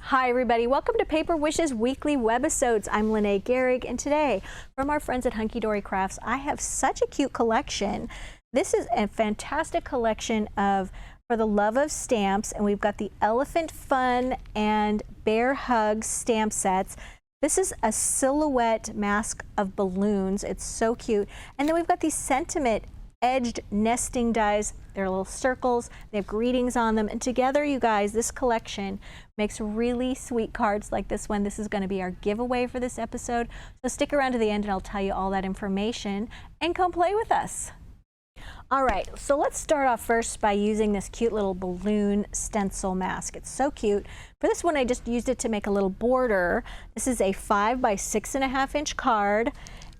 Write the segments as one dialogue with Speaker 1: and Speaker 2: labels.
Speaker 1: Hi everybody, welcome to Paper Wishes weekly webisodes. I'm Lene Gehrig, and today from our friends at Hunkydory Crafts, I have such a cute collection. This is a fantastic collection of For the Love of Stamps, and we've got the Elephant Fun and Bear Hugs stamp sets. This is a silhouette mask of balloons. It's so cute. And then we've got these sentiment edged nesting dies. They're little circles, they have greetings on them, and together, you guys, this collection makes really sweet cards like this one. This is going to be our giveaway for this episode, so stick around to the end and I'll tell you all that information, and come play with us. All right, so let's start off first by using this cute little balloon stencil mask. It's so cute. For this one, I just used it to make a little border. This is a 5 by 6.5 inch card.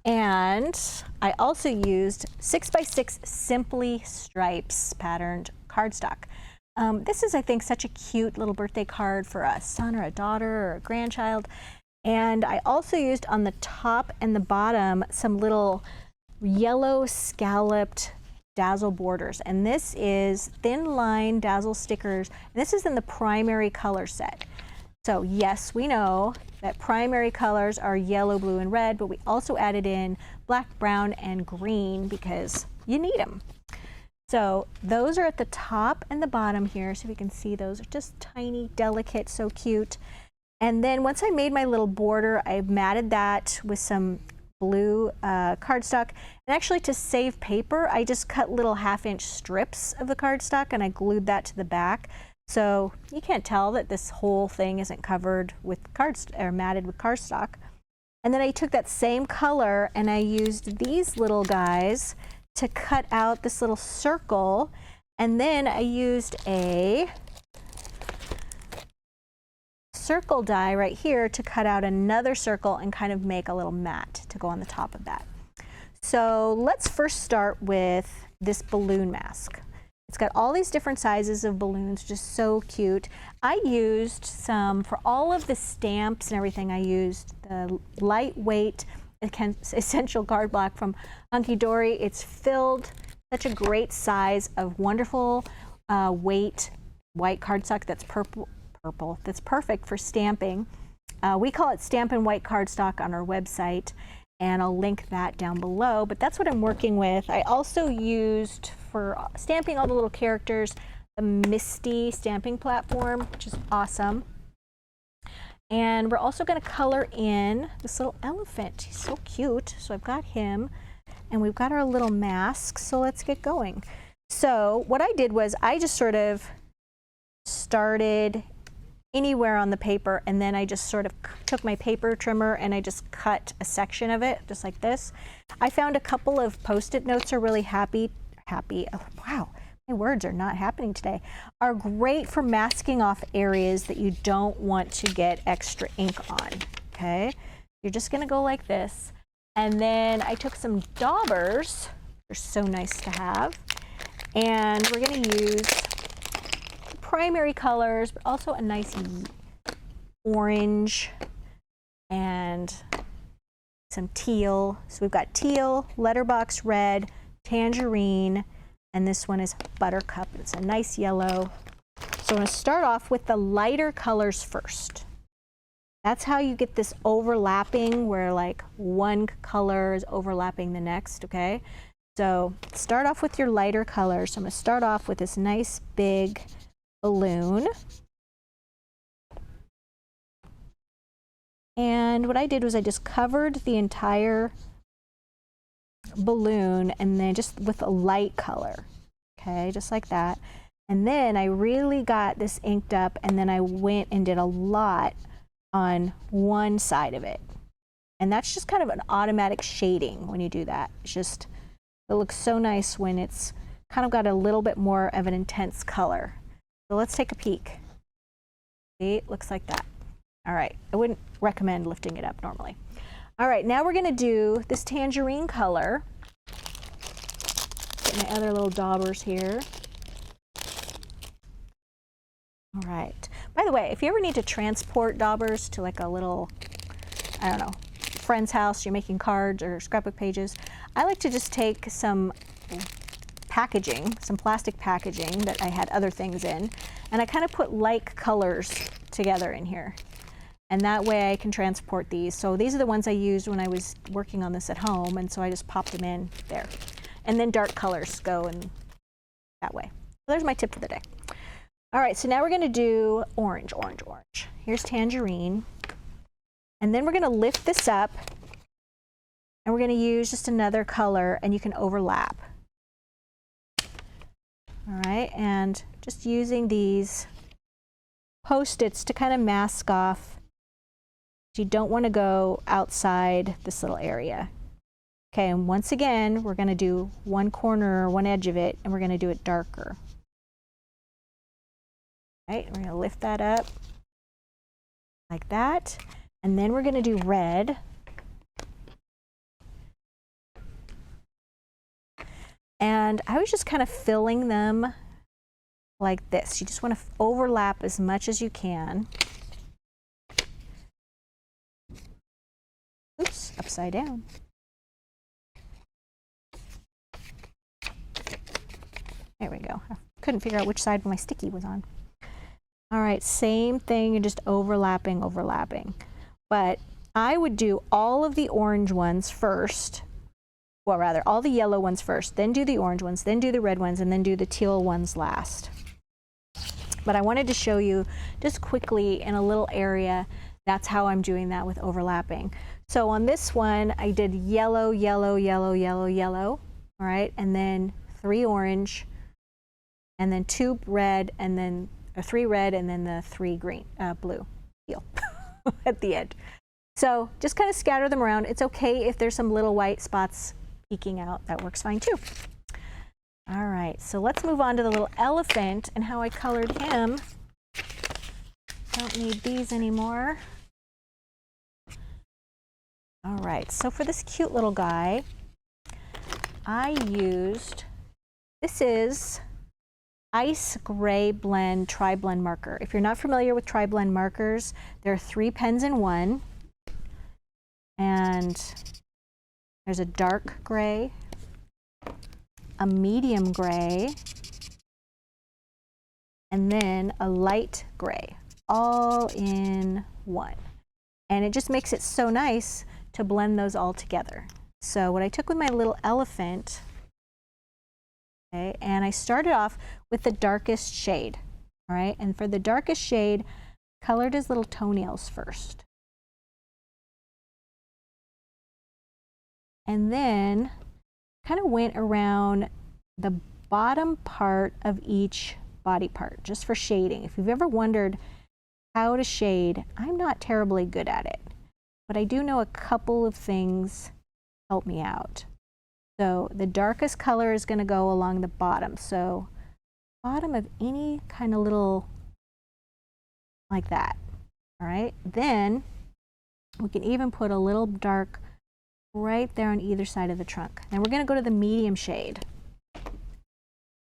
Speaker 1: And I also used 6 by 6 Simply Stripes patterned cardstock. This is, I think, such a cute little birthday card for a son or a daughter or a grandchild. And I also used on the top and the bottom some little yellow scalloped dazzle borders. And this is thin line dazzle stickers. And this is in the primary color set. So yes, we know that primary colors are yellow, blue, and red, but we also added in black, brown, and green because you need them. So those are at the top and the bottom here, so we can see those are just tiny, delicate, so cute. And then once I made my little border, I matted that with some blue cardstock. And actually, to save paper, I just cut little 1/2 inch strips of the cardstock and I glued that to the back. So you can't tell that this whole thing isn't covered with matted with cardstock. And then I took that same color and I used these little guys to cut out this little circle. And then I used a circle die right here to cut out another circle and kind of make a little mat to go on the top of that. So let's first start with this balloon mask. It's got all these different sizes of balloons, just so cute. I used some, for all of the stamps and everything, I used the lightweight essential card block from Hunkydory. It's filled, such a great size of wonderful weight white cardstock that's purple, that's perfect for stamping. We call it Stampin' White cardstock on our website, and I'll link that down below, but that's what I'm working with. I also used, for stamping all the little characters, the Misty stamping platform, which is awesome. And we're also going to color in this little elephant. He's so cute. So I've got him, and we've got our little mask, so let's get going. So what I did was I just sort of started anywhere on the paper, and then I just sort of took my paper trimmer and I just cut a section of it, just like this. I found a couple of Post-it notes are really oh, wow, my words are not happening today, are great for masking off areas that you don't want to get extra ink on, okay? You're just gonna go like this. And then I took some daubers, they're so nice to have, and we're gonna use primary colors, but also a nice orange and some teal. So we've got teal, letterbox red, tangerine, and this one is buttercup. It's a nice yellow. So I'm going to start off with the lighter colors first. That's how you get this overlapping where like one color is overlapping the next, okay? So start off with your lighter colors. So I'm going to start off with this nice big balloon. And what I did was I just covered the entire balloon and then just with a light color, okay, just like that. And then I really got this inked up, and then I went and did a lot on one side of it. And that's just kind of an automatic shading when you do that. It's just, it looks so nice when it's kind of got a little bit more of an intense color. So let's take a peek. See, it looks like that. All right, I wouldn't recommend lifting it up normally. All right, now we're gonna do this tangerine color. Get my other little daubers here. All right, by the way, if you ever need to transport daubers to like a little, I don't know, friend's house, you're making cards or scrapbook pages, I like to just take some packaging, some plastic packaging that I had other things in, and I kind of put like colors together in here. And that way I can transport these. So these are the ones I used when I was working on this at home, and so I just popped them in there. And then dark colors go in that way. So there's my tip for the day. All right, so now we're gonna do orange, orange, orange. Here's tangerine. And then we're gonna lift this up, and we're gonna use just another color, and you can overlap. All right, and just using these Post-its to kind of mask off. You don't want to go outside this little area. Okay, and once again, we're going to do one corner or one edge of it, and we're going to do it darker. All right, we're going to lift that up like that, and then we're going to do red. And I was just kind of filling them like this. You just want to overlap as much as you can. Oops, upside down. There we go. I couldn't figure out which side my sticky was on. All right, same thing, you're just overlapping, overlapping. But I would do all of the orange ones first. Well, rather, all the yellow ones first, then do the orange ones, then do the red ones, and then do the teal ones last. But I wanted to show you just quickly in a little area, that's how I'm doing that with overlapping. So on this one, I did yellow, yellow, yellow, yellow, yellow, all right, and then 3 orange, and then 2 red, and then 3 red, and then the 3 green, blue, teal at the end. So just kind of scatter them around. It's okay if there's some little white spots peeking out. That works fine too. All right, so let's move on to the little elephant and how I colored him. Don't need these anymore. All right, so for this cute little guy, I used, this is Ice Gray Blend Tri-Blend Marker. If you're not familiar with Tri-Blend markers, there are 3 pens in one. And there's a dark gray, a medium gray, and then a light gray, all in one. And it just makes it so nice to blend those all together. So what I took with my little elephant, okay, and I started off with the darkest shade, all right? And for the darkest shade, colored his little toenails first. And then kind of went around the bottom part of each body part, just for shading. If you've ever wondered how to shade, I'm not terribly good at it, but I do know a couple of things help me out. So the darkest color is going to go along the bottom. So bottom of any kind of little, like that, all right? Then we can even put a little dark right there on either side of the trunk. Then we're going to go to the medium shade.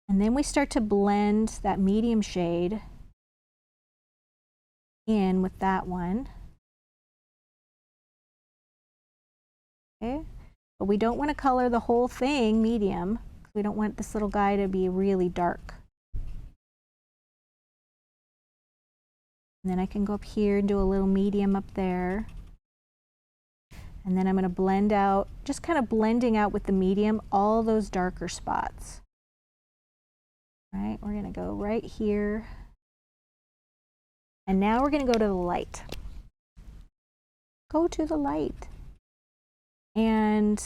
Speaker 1: And then we start to blend that medium shade in with that one. Okay, but we don't want to color the whole thing medium. We don't want this little guy to be really dark. And then I can go up here and do a little medium up there. And then I'm going to blend out, just kind of blending out with the medium, all those darker spots. All right, we're going to go right here. And now we're going to go to the light. Go to the light. And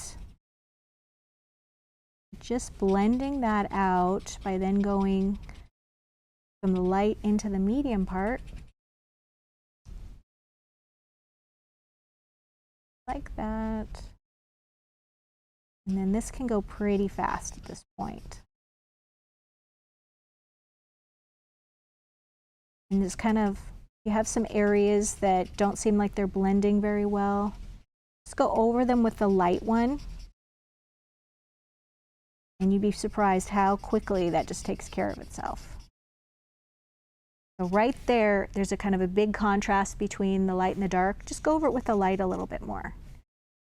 Speaker 1: just blending that out by then going from the light into the medium part. Like that. And then this can go pretty fast at this point. And just kind of, you have some areas that don't seem like they're blending very well. Just go over them with the light one. And you'd be surprised how quickly that just takes care of itself. So right there, there's a kind of a big contrast between the light and the dark. Just go over it with the light a little bit more.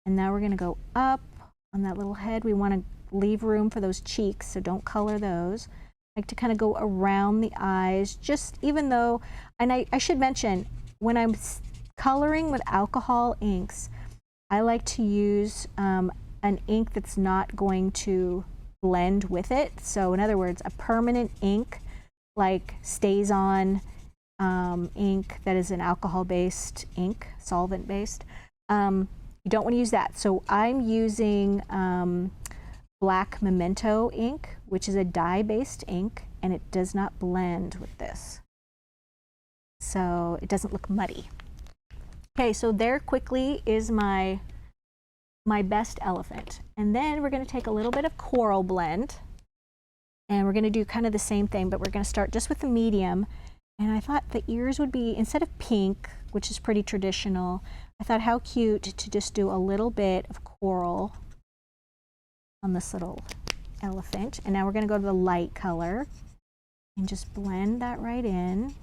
Speaker 1: And now we're going to go up on that little head. We want to leave room for those cheeks, so don't color those. like to kind of go around the eyes, just even though, and I should mention, when I'm coloring with alcohol inks, I like to use an ink that's not going to blend with it. So in other words, a permanent ink like stays on ink that is an alcohol-based ink, solvent-based. You don't want to use that. So I'm using black memento ink, which is a dye-based ink, and it does not blend with this. So it doesn't look muddy. Okay, so there quickly is my best elephant. And then we're going to take a little bit of coral blend, and we're going to do kind of the same thing, but we're going to start just with the medium. And I thought the ears would be, instead of pink, which is pretty traditional, I thought how cute to just do a little bit of coral on this little elephant. And now we're going to go to the light color and just blend that right in.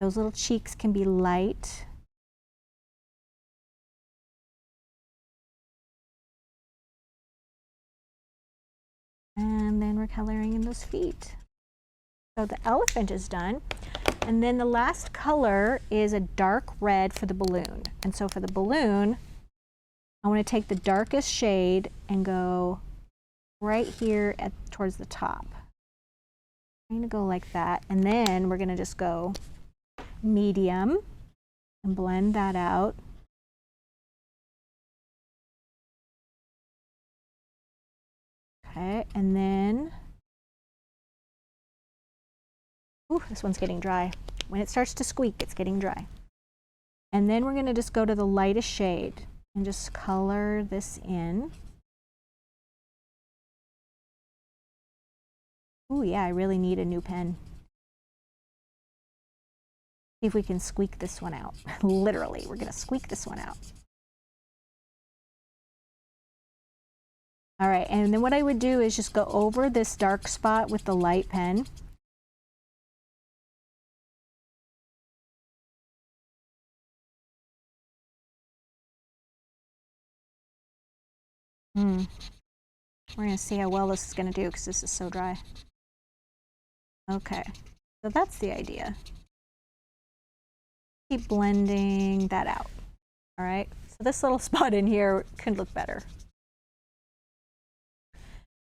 Speaker 1: Those little cheeks can be light. And then we're coloring in those feet. So the elephant is done. And then the last color is a dark red for the balloon. And so for the balloon, I want to take the darkest shade and go right here towards the top. I'm going to go like that. And then we're going to just go medium and blend that out. Okay, and then, ooh, this one's getting dry. When it starts to squeak, it's getting dry. And then we're going to just go to the lightest shade and just color this in. Ooh, yeah, I really need a new pen. See if we can squeak this one out. Literally, we're going to squeak this one out. All right, and then what I would do is just go over this dark spot with the light pen. We're going to see how well this is going to do because this is so dry. Okay, so that's the idea. Keep blending that out. All right, so this little spot in here can look better.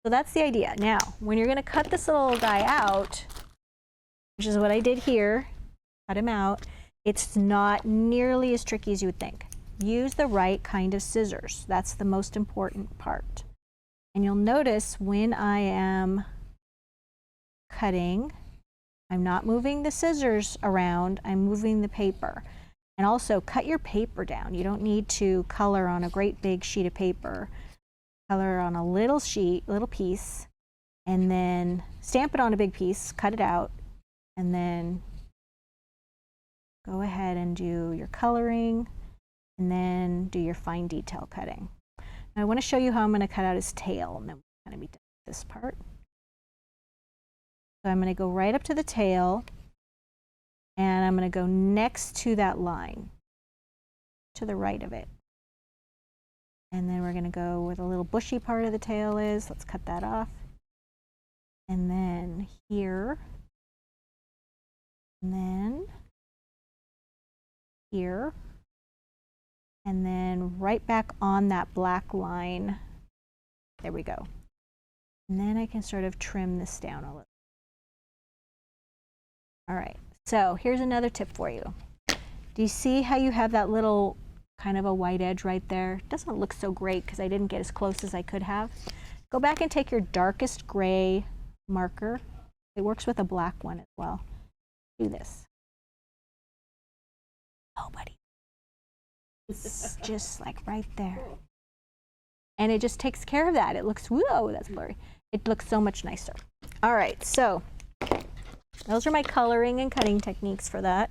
Speaker 1: So that's the idea. Now, when you're going to cut this little guy out, which is what I did here, cut him out, it's not nearly as tricky as you would think. Use the right kind of scissors. That's the most important part. And you'll notice when I am cutting, I'm not moving the scissors around, I'm moving the paper. And also cut your paper down. You don't need to color on a great big sheet of paper. Color on a little sheet, little piece, and then stamp it on a big piece, cut it out, and then go ahead and do your coloring, and then do your fine detail cutting. Now I want to show you how I'm going to cut out his tail, and then we're going to be done with this part. So I'm going to go right up to the tail, and I'm going to go next to that line, to the right of it. And then we're going to go where the little bushy part of the tail is. Let's cut that off. And then here. And then here. And then right back on that black line. There we go. And then I can sort of trim this down a little. All right, so here's another tip for you. Do you see how you have that little kind of a white edge right there? It doesn't look so great because I didn't get as close as I could have. Go back and take your darkest gray marker. It works with a black one as well. Do this. Oh, buddy. It's just like right there. And it just takes care of that. It looks, whoa, that's blurry. It looks so much nicer. All right, so those are my coloring and cutting techniques for that.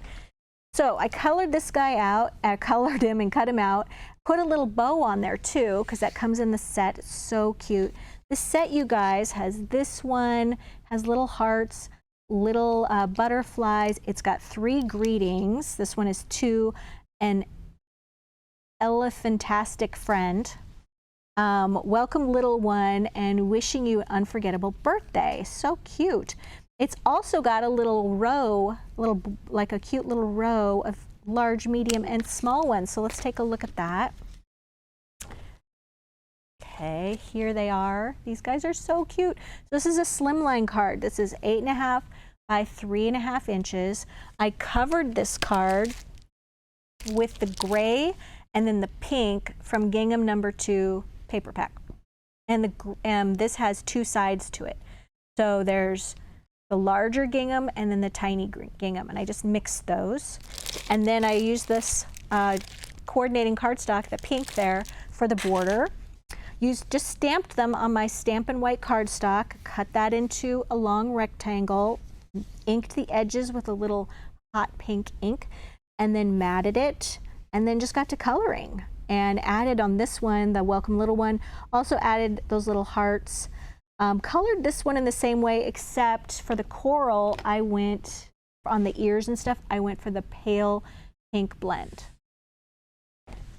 Speaker 1: So I colored this guy out, I colored him and cut him out, put a little bow on there too, because that comes in the set. It's so cute. The set, you guys, has this one, has little hearts, little butterflies. It's got 3 greetings. This one is to an elephantastic friend. welcome little one and wishing you an unforgettable birthday. So cute. It's also got a little row, like a cute little row of large, medium, and small ones. So let's take a look at that. Okay, here they are. These guys are so cute. This is a slimline card. This is 8.5 by 3.5 inches. I covered this card with the gray and then the pink from Gingham #2 paper pack. And this has 2 sides to it. So there's the larger gingham and then the tiny gingham, and I just mixed those. And then I used this coordinating cardstock, the pink there, for the border. Just stamped them on my Stampin' White cardstock, cut that into a long rectangle, inked the edges with a little hot pink ink, and then matted it, and then just got to coloring. And added on this one, the welcome little one, also added those little hearts. Colored this one in the same way, except for the coral, I went, on the ears and stuff, I went for the pale pink blend.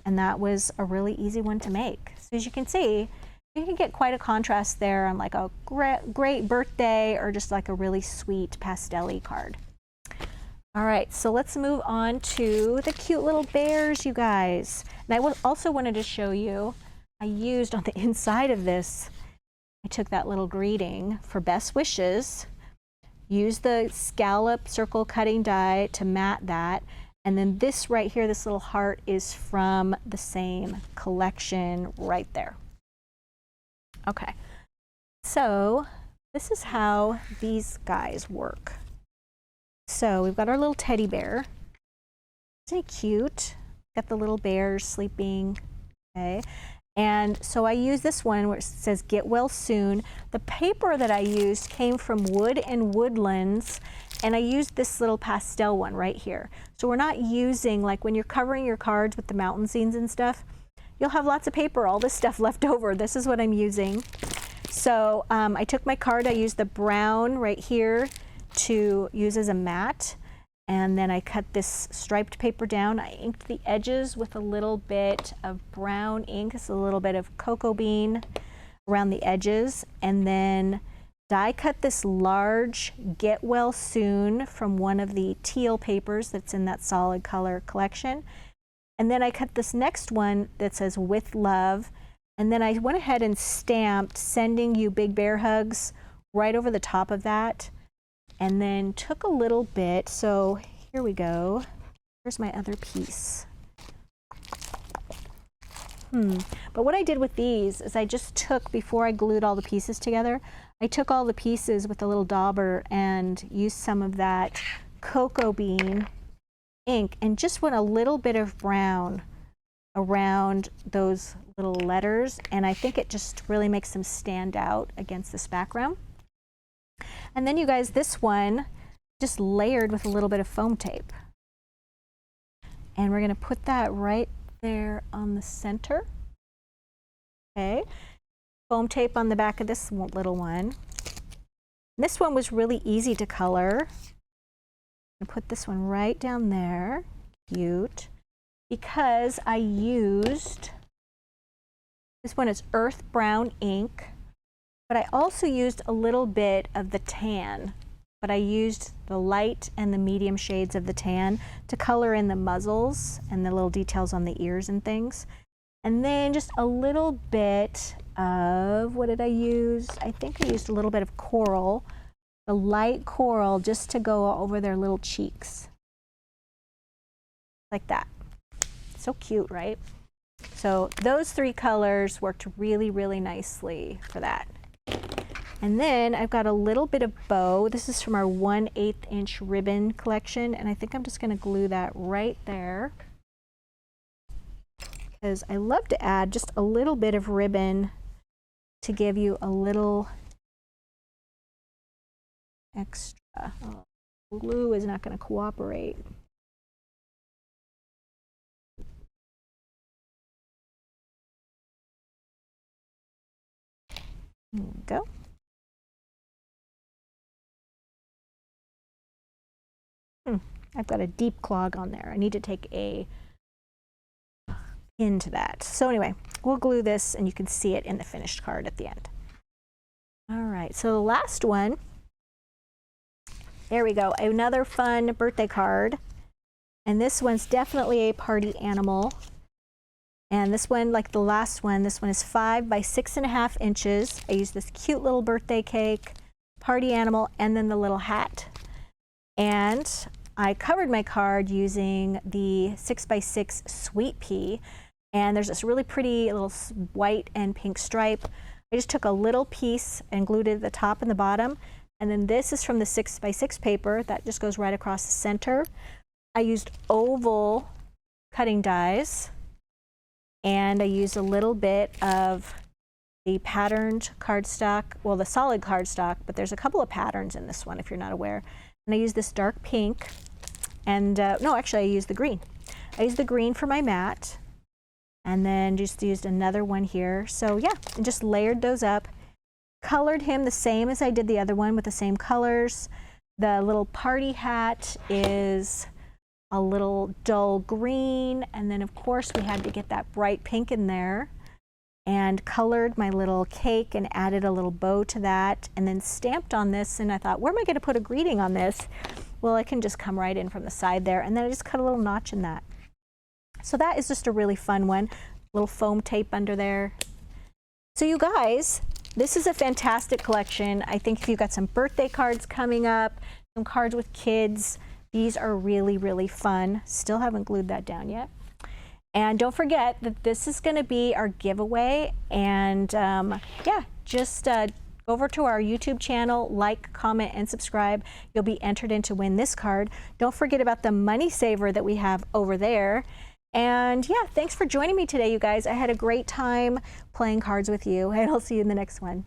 Speaker 1: And that was a really easy one to make. So as you can see, you can get quite a contrast there on like a great birthday or just like a really sweet pastel-y card. All right, so let's move on to the cute little bears, you guys. And I also wanted to show you, I used on the inside of this, I took that little greeting for best wishes, used the scallop circle cutting die to mat that, and then this right here, this little heart, is from the same collection right there. Okay, so this is how these guys work. So we've got our little teddy bear. Isn't he cute? Got the little bears sleeping, okay? And so I use this one where it says get well soon. The paper that I used came from Wood and Woodlands, and I used this little pastel one right here. So we're not using, like when you're covering your cards with the mountain scenes and stuff, you'll have lots of paper, all this stuff left over. This is what I'm using. So I took my card, I used the brown right here to use as a mat, and then I cut this striped paper down. I inked the edges with a little bit of brown ink, it's a little bit of cocoa bean around the edges, and then die cut this large Get Well Soon from one of the teal papers that's in that solid color collection. And then I cut this next one that says With Love, and then I went ahead and stamped Sending You Big Bear Hugs right over the top of that. And then took a little bit, so here we go. Here's my other piece. But what I did with these is I just took, before I glued all the pieces together, I took all the pieces with a little dauber and used some of that cocoa bean ink and just went a little bit of brown around those little letters, and I think it just really makes them stand out against this background. And then you guys, this one just layered with a little bit of foam tape. And we're going to put that right there on the center. Okay. Foam tape on the back of this little one. This one was really easy to color. I'm going to put this one right down there. Cute. Because I used, this one is earth brown ink. But I also used a little bit of the tan, but I used the light and the medium shades of the tan to color in the muzzles and the little details on the ears and things. And then just a little bit of, what did I use? I think I used a little bit of coral, the light coral, just to go over their little cheeks. Like that. So cute, right? So those 3 colors worked really, really nicely for that. And then I've got a little bit of bow. This is from our 1/8 inch ribbon collection, and I think I'm just going to glue that right there, because I love to add just a little bit of ribbon to give you a little extra. Oh, glue is not going to cooperate. There we go. I've got a deep clog on there. I need to take a into that. So anyway, we'll glue this and you can see it in the finished card at the end. All right, so the last one, there we go, another fun birthday card. And this one's definitely a party animal. And this one, like the last one, this one is 5 by 6.5 inches. I used this cute little birthday cake, party animal, and then the little hat. And I covered my card using the 6 by 6 sweet pea. And there's this really pretty little white and pink stripe. I just took a little piece and glued it at the top and the bottom. And then this is from the 6 by 6 paper that just goes right across the center. I used oval cutting dies, and I used a little bit of the patterned cardstock, well, the solid cardstock, but there's a couple of patterns in this one if you're not aware. And I used this dark pink, and no, actually I used the green. I used the green for my mat, and then just used another one here. So yeah, and just layered those up, colored him the same as I did the other one with the same colors. The little party hat is a little dull green, and then of course we had to get that bright pink in there, and colored my little cake and added a little bow to that, and then stamped on this. And I thought, where am I going to put a greeting on this? Well, I can just come right in from the side there, and then I just cut a little notch in that. So that is just a really fun one. Little foam tape under there. So you guys, this is a fantastic collection. I think if you've got some birthday cards coming up, some cards with kids, these are really, really fun. Still haven't glued that down yet. And don't forget that this is going to be our giveaway. And yeah, just go over to our YouTube channel, like, comment, and subscribe. You'll be entered in to win this card. Don't forget about the money saver that we have over there. And yeah, thanks for joining me today, you guys. I had a great time playing cards with you, and I'll see you in the next one.